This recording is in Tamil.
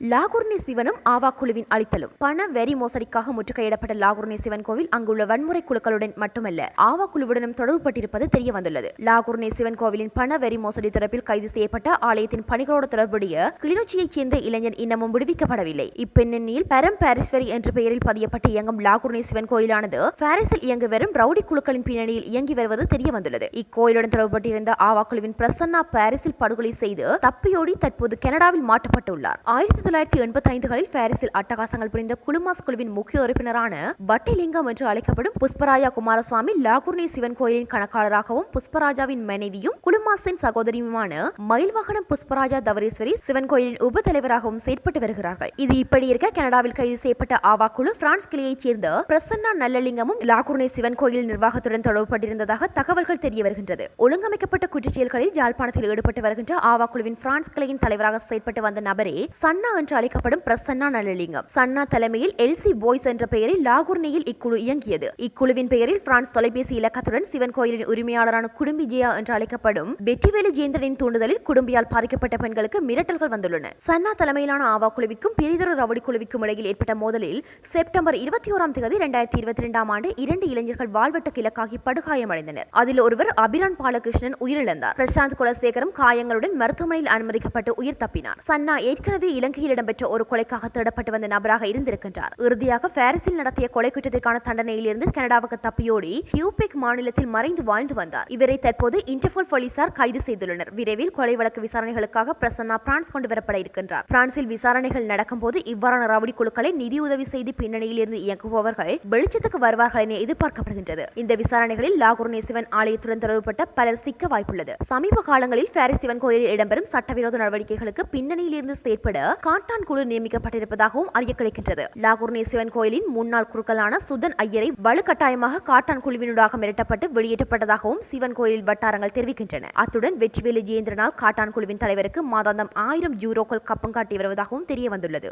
லாகுர்னி சிவனும் ஆவா குழுவின் அளித்தலும் பண வெறி மோசடிக்காக முற்றுகையிடப்பட்ட லாகுர்னி சிவன் கோவில் அங்குள்ள வன்முறை குழுக்களுடன் மட்டுமல்ல ஆவா குழுவுடனும் தொடர்புபட்டிருப்பது தெரிய வந்துள்ளது. லாகுர்னி சிவன் கோவிலின் பண வெறி மோசடி தொடர்பில் கைது செய்யப்பட்ட ஆலயத்தின் பணிகளோடு தொடர்புடைய கிளிநொச்சியைச் சேர்ந்த இளைஞன் இன்னமும் விடுவிக்கப்படவில்லை. இப்பெண்ணில் பரம் பாரிஸ்வரி என்ற பெயரில் பதியப்பட்டு இயங்கும் லாகுர்னி சிவன் கோயிலானது பாரிஸில் இயங்கி வரும் ரவுடி குழுக்களின் பின்னணியில் இயங்கி வருவது தெரிய வந்துள்ளது. இக்கோயிலுடன் தொடர்புபட்டிருந்த ஆவா குழுவின் பிரசன்னா பாரிஸில் படுகொலை செய்து தப்பியோடி தற்போது கனடாவில் மாட்டப்பட்டுள்ளார். 1985களில் பாரிஸில் அட்டகாசங்கள் புரிந்த குழுமாஸ் குழுவின் முக்கிய உறுப்பினரான வட்டிலிங்கம் என்று அழைக்கப்படும் புஷ்பராஜா குமாரசுவாமி லாகுர்னி சிவன் கோயிலின் கணக்காளராகவும் புஷ்பராஜாவின் மனைவியும் குழுமாஸின் சகோதரியுமான மயில்வாகனம் புஷ்பராஜா தவரேஸ்வரி சிவன் கோயிலின் உப தலைவராகவும் செயற்பட்டு வருகிறார்கள். இது இப்படி இருக்க கனடாவில் கைது செய்யப்பட்ட ஆவா குழு பிரான்ஸ் கிளையைச் சேர்ந்த பிரசன்னா நல்லலிங்கமும் லாகுர்னி சிவன் கோயில் நிர்வாகத்துடன் தொடர்புபட்டிருந்ததாக தகவல்கள் தெரிய வருகின்றது. ஒழுங்கமைக்கப்பட்ட குற்றச்செயல்களில் யாழ்ப்பாணத்தில் ஈடுபட்டு வருகின்ற ஆவா குழுவின் பிரான்ஸ் கிளையின் தலைவராக செயற்பட்டு வந்த நபரே சன்னா என்று அழைக்கப்படும் பிரசன்னா நல்லலிங்கம். சன்னா தலைமையில் எல்சி பாய்ஸ் என்ற பெயரில் லாகுர்னியில் இக்குழு இயங்கியது. இக்குழுவின் பெயரில் பிரான்ஸ் தொலைபேசி இலக்கத்துடன் சிவன் கோயிலின் உரிமையாளரான குடும்பி ஜெயா என்று அழைக்கப்படும் வெற்றிவேலு ஜேந்திரனின் தூண்டுதலில் குடும்பியால் பாதிக்கப்பட்ட பெண்களுக்கு மிரட்டல்கள் வந்துள்ளன. சன்னா தலைமையிலான ஆவா குழுவிற்கும் பெரிதொரு ரவுடி குழுவிற்கும் இடையில் ஏற்பட்ட மோதலில் செப்டம்பர் 21 2022 ஆண்டு 2 இளைஞர்கள் வாழ்வெட்டுக்கு இலக்காகி படுகாயமடைந்தனர். அதில் ஒருவர் அபிரான் பாலகிருஷ்ணன் உயிரிழந்தார். பிரசாந்த் குலசேகரம் காயங்களுடன் மருத்துவமனையில் அனுமதிக்கப்பட்டு உயிர் தப்பினார். சன்னா ஏற்கனவே இலங்கையில் இடம்பெற்ற ஒரு கொலைக்காக தேடப்பட்டு வந்த நபராக இருந்திருக்கின்றார். இறுதியாக பாரிஸில் நடத்திய கொலை குற்றத்திற்கான தண்டனையில் இருந்து கனடாவுக்கு தப்பியோடி கியூபெக் மாநிலத்தில் மறைந்து வாழ்ந்து வந்தார். இவரை தற்போது இன்டர்போல் போலீசார் கைது செய்துள்ளனர். விரைவில் கொலை வழக்கு விசாரணைகளுக்காக பிரசன்னா பிரான்ஸ் கொண்டு வரப்பட இருக்கின்றார். பிரான்சில் விசாரணைகள் நடக்கும் போது இவ்வாறான ரவுடி குழுக்களை நிதியுதவி செய்து பின்னணியில் இருந்து இயக்குபவர்கள் வெளிச்சத்துக்கு வருவார்கள் என எதிர்பார்க்கப்படுகின்றது. இந்த விசாரணைகளில் லாகுர்னி சிவன் ஆலயத்துடன் தொடர்புபட்ட பலர் சிக்க வாய்ப்புள்ளது. சமீப காலங்களில் பாரிஸ் சிவன் கோயிலில் இடம்பெறும் சட்டவிரோத நடவடிக்கைகளுக்கு பின்னணியில் இருந்து செயற்பட காட்டான் குழு நியமிக்கப்பட்டிருப்பதாகவும் அறிய கிடைக்கின்றது. லாகுர்னி சிவன் கோயிலின் முன்னாள் குருக்களான சுதன் ஐயரை வலுக்கட்டாயமாக காட்டான் குழுவினூடாக மிரட்டப்பட்டு வெளியேற்றப்பட்டதாகவும் சிவன் கோயில் வட்டாரங்கள் தெரிவிக்கின்றன. அத்துடன் வெற்றிவேலு ஜெயேந்திரனால் காட்டான் குழுவின் தலைவருக்கு மாதாந்தம் 1000 யூரோக்கள் கப்பம் காட்டி வருவதாகவும் தெரிய வந்துள்ளது.